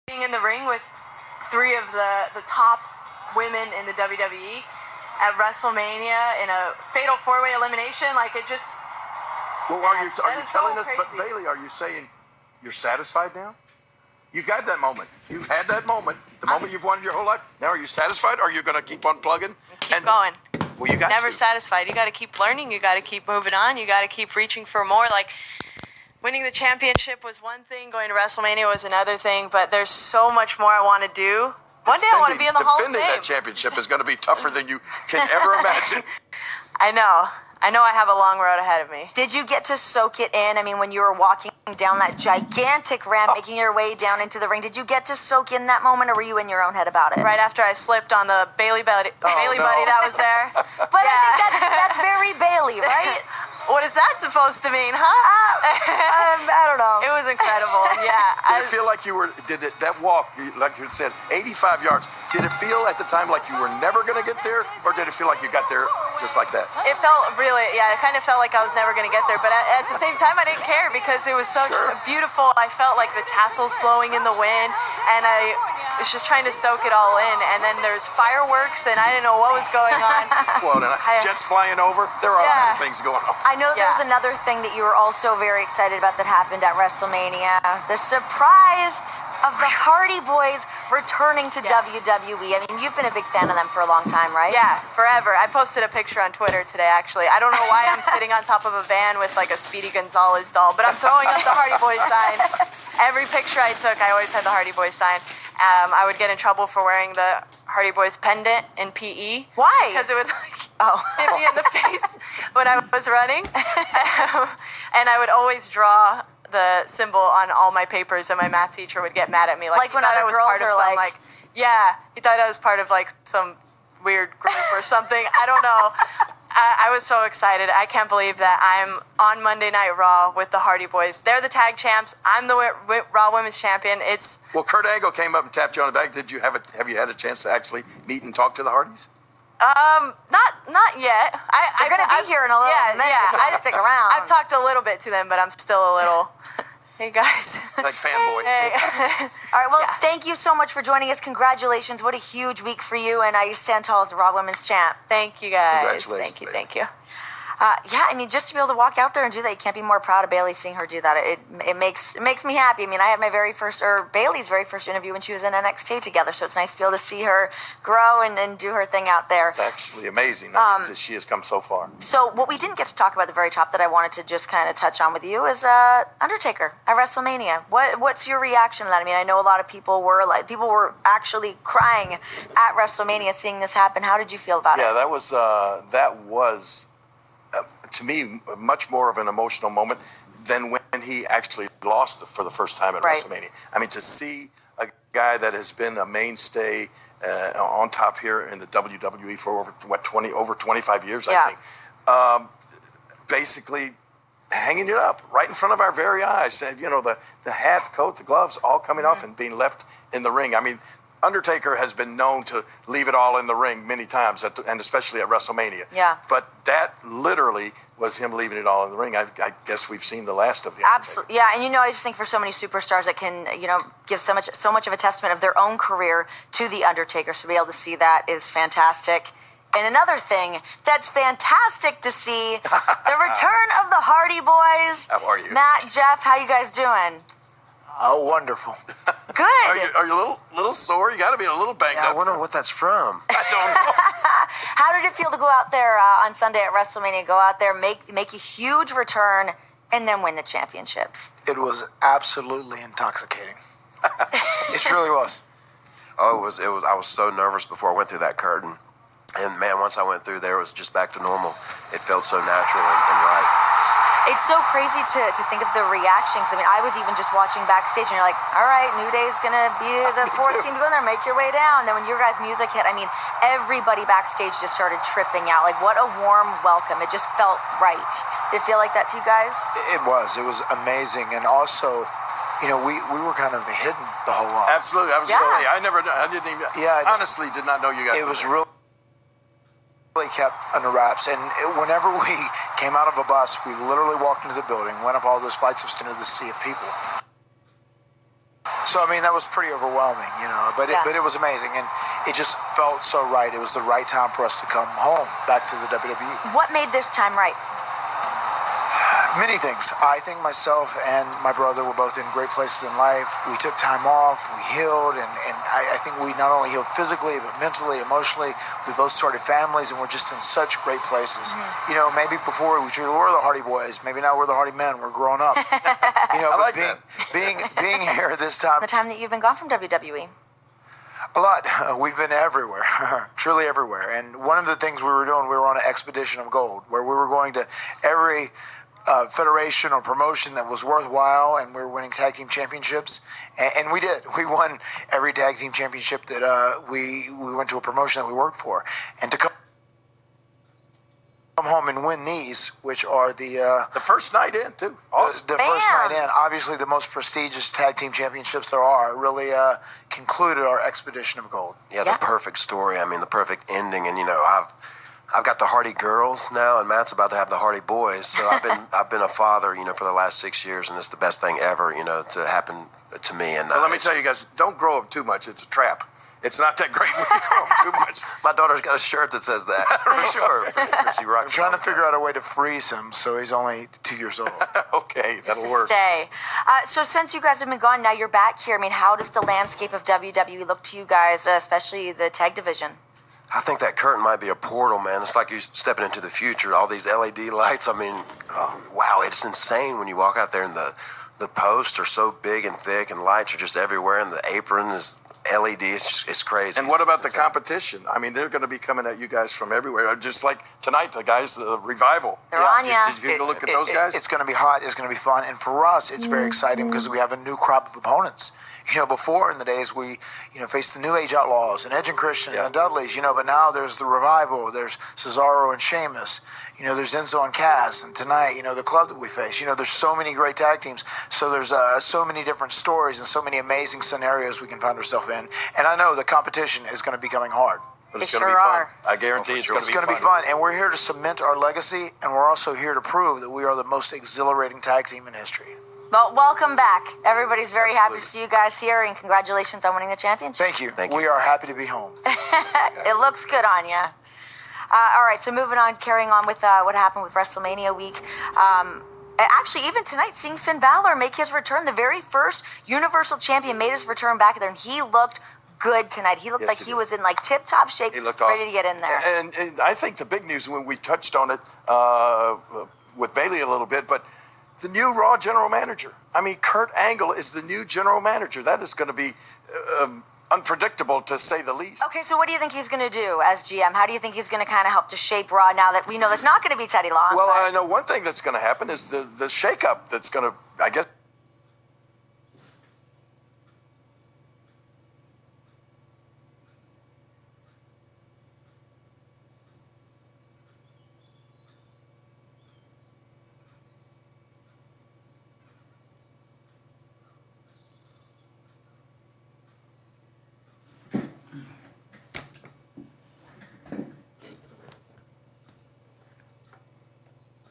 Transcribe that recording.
being in the ring with three of the top women in the WWE at WrestleMania in a fatal four-way elimination, like it just. Well, are you telling us? Crazy. But Bailey, are you saying you're satisfied now? You've got that moment. You've had that moment. The moment you've wanted your whole life. Now, are you satisfied? Or are you going to keep on plugging? Keep going. Well, you got never to. Satisfied. You got to keep learning. You got to keep moving on. You got to keep reaching for more. Like winning the championship was one thing. Going to WrestleMania was another thing. But there's so much more I want to do. One day I want to be in the Hall of Fame. Defending that championship is going to be tougher than you can ever imagine. I know I have a long road ahead of me. Did you get to soak it in? I mean, when you were walking down that gigantic ramp, making your way down into the ring, did you get to soak in that moment, or were you in your own head about it? Right after I slipped on the Bailey buddy that was there. But yeah. I think that's very Bailey, right? What is that supposed to mean, huh? I don't know. It was incredible. Yeah. Did it feel like you were? That walk, like you said, 85 yards? Did it feel at the time like you were never going to get there, or did it feel like you got there just like that? It felt really, yeah. It kind of felt like I was never going to get there, but at the same time, I didn't care because it was so beautiful. I felt like the tassels blowing in the wind, and I was just trying to soak it all in. And then there's fireworks, and I didn't know what was going on. Well, jets flying over. There are other things going on. I know there's another thing that you were also very excited about that happened at WrestleMania. The surprise of the Hardy Boys returning to WWE. I mean, you've been a big fan of them for a long time, right? Yeah, forever. I posted a picture on Twitter today, actually. I don't know why I'm sitting on top of a van with like a Speedy Gonzalez doll, but I'm throwing up the Hardy Boys sign. Every picture I took, I always had the Hardy Boys sign. I would get in trouble for wearing the Hardy Boys pendant in PE. Why? Because it would hit me in the face when I was running. And I would always draw the symbol on all my papers, and my math teacher would get mad at me. Like when other girls are like... he thought I was part of like some weird group or something. I don't know. I was so excited. I can't believe that I'm on Monday Night Raw with the Hardy Boys. They're the tag champs. I'm the Raw Women's Champion. Well, Kurt Angle came up and tapped you on the back. Have you had a chance to actually meet and talk to the Hardys? Not yet. They're going to be here in a little minute. Yeah, stick around. I've talked a little bit to them, but I'm still a little... Hey, guys. Like fanboy. Hey. All right, well, thank you so much for joining us. Congratulations. What a huge week for you, and you stand tall as the Raw Women's Champ. Thank you, guys. Congratulations. Thank you. I mean, just to be able to walk out there and do that, you can't be more proud of Bailey seeing her do that. It makes me happy. I mean, I had Bailey's very first interview when she was in NXT together, so it's nice to be able to see her grow and do her thing out there. It's actually amazing. She has come so far. So what we didn't get to talk about at the very top that I wanted to just kind of touch on with you is Undertaker at WrestleMania. What's your reaction to that? I mean, I know a lot of people were actually crying at WrestleMania seeing this happen. How did you feel about it? Yeah, that was. To me, much more of an emotional moment than when he actually lost for the first time at WrestleMania. I mean, to see a guy that has been a mainstay on top here in the WWE for over 25 years, I think, basically hanging it up right in front of our very eyes. You know, the hat, the coat, the gloves, all coming off and being left in the ring. I mean, Undertaker has been known to leave it all in the ring many times, and especially at WrestleMania. Yeah. But that literally was him leaving it all in the ring. I guess we've seen the last of the Absolutely. Yeah, and I just think for so many superstars that can, give so much of a testament of their own career to the Undertaker, so to be able to see that is fantastic. And another thing that's fantastic to see, the return of the Hardy Boys. How are you? Matt, Jeff, how you guys doing? Oh, wonderful. Good. Are you a little sore? You got to be a little banged up. I wonder what that's from. I don't know. How did it feel to go out there on Sunday at WrestleMania, go out there, make a huge return, and then win the championships? It was absolutely intoxicating. It really was. Oh, it was. I was so nervous before I went through that curtain. And man, once I went through there, it was just back to normal. It felt so natural and right. It's so crazy to think of the reactions. I mean, I was even just watching backstage, and you're like, all right, New Day's going to be the fourth team to go in there, make your way down. And then when your guys' music hit, I mean, everybody backstage just started tripping out. Like, what a warm welcome. It just felt right. Did it feel like that to you guys? It was. It was amazing. And also, we were kind of hidden the whole while. Absolutely. I was going to say, I didn't even, honestly did not know you guys. It was really kept under wraps, and whenever we came out of a bus, we literally walked into the building, went up all those flights of stairs to the sea of people. So, I mean, that was pretty overwhelming, you know, but it was amazing, and it just felt so right. It was the right time for us to come home, back to the WWE. What made this time right? Many things. I think myself and my brother were both in great places in life. We took time off, we healed, and I think we not only healed physically, but mentally, emotionally. We both started families, and we're just in such great places. You know, maybe before we were the Hardy Boys, maybe now we're the Hardy Men, we're grown up. You know, I like being here this time. The time that you've been gone from WWE? A lot. We've been everywhere, truly everywhere. And one of the things we were doing, we were on an expedition of gold, where we were going to every federation or promotion that was worthwhile, and we were winning tag team championships, and we did. We won every tag team championship that we went to a promotion that we worked for, and to come home and win these, which are the first night in too. Awesome. The first night in, obviously the most prestigious tag team championships there are, really concluded our expedition of gold. Yeah, the perfect story. I mean, the perfect ending, and you know, I've got the Hardy girls now, and Matt's about to have the Hardy boys. So I've been a father, you know, for the last 6 years, and it's the best thing ever, you know, to happen to me. And let me tell you guys, don't grow up too much. It's a trap. It's not that great when you grow up too much. My daughter's got a shirt that says that for sure. She rocks. I'm trying to figure out a way to freeze him so he's only 2 years old. Okay, that'll work. Stay. So since you guys have been gone, now you're back here. I mean, how does the landscape of WWE look to you guys, especially the tag division? I think that curtain might be a portal, man. It's like you're stepping into the future. All these LED lights. I mean, wow, it's insane when you walk out there and the posts are so big and thick and lights are just everywhere and the apron is LED. It's crazy. And what about the competition? I mean, they're going to be coming at you guys from everywhere. Just like tonight, the guys, the Revival. They're on ya. Did you look at those guys? It's going to be hot. It's going to be fun. And for us, it's very exciting because we have a new crop of opponents. You know, before in the days we, you know, faced the New Age Outlaws and Edge and Christian and the Dudleys, you know, but now there's the Revival, there's Cesaro and Sheamus, you know, there's Enzo and Cass, and tonight, you know, the club that we face, you know, there's so many great tag teams, so there's so many different stories and so many amazing scenarios we can find ourselves in, and I know the competition is going to be coming hard. But it's They going to sure be fun. are. I guarantee it's going to be fun. It's going to be fun, and we're here to cement our legacy, and we're also here to prove that we are the most exhilarating tag team in history. Well, welcome back. Everybody's very happy to see you guys here, and congratulations on winning the championship. Thank you. We are happy to be home. It looks good on you. All right, so moving on, carrying on with what happened with WrestleMania week. Actually, even tonight, seeing Finn Balor make his return, the very first Universal Champion made his return back there, and he looked good tonight. He looked like he was in like tip-top shape, He looked ready awesome. to get in there. And I think the big news, when we touched on it with Bailey a little bit, but the new Raw general manager. I mean, Kurt Angle is the new general manager. That is going to be unpredictable, to say the least. Okay, so what do you think he's going to do as GM? How do you think he's going to kind of help to shape Raw now that we know it's not going to be Teddy Long? Well, I know one thing that's going to happen is the shakeup that's going to, I guess,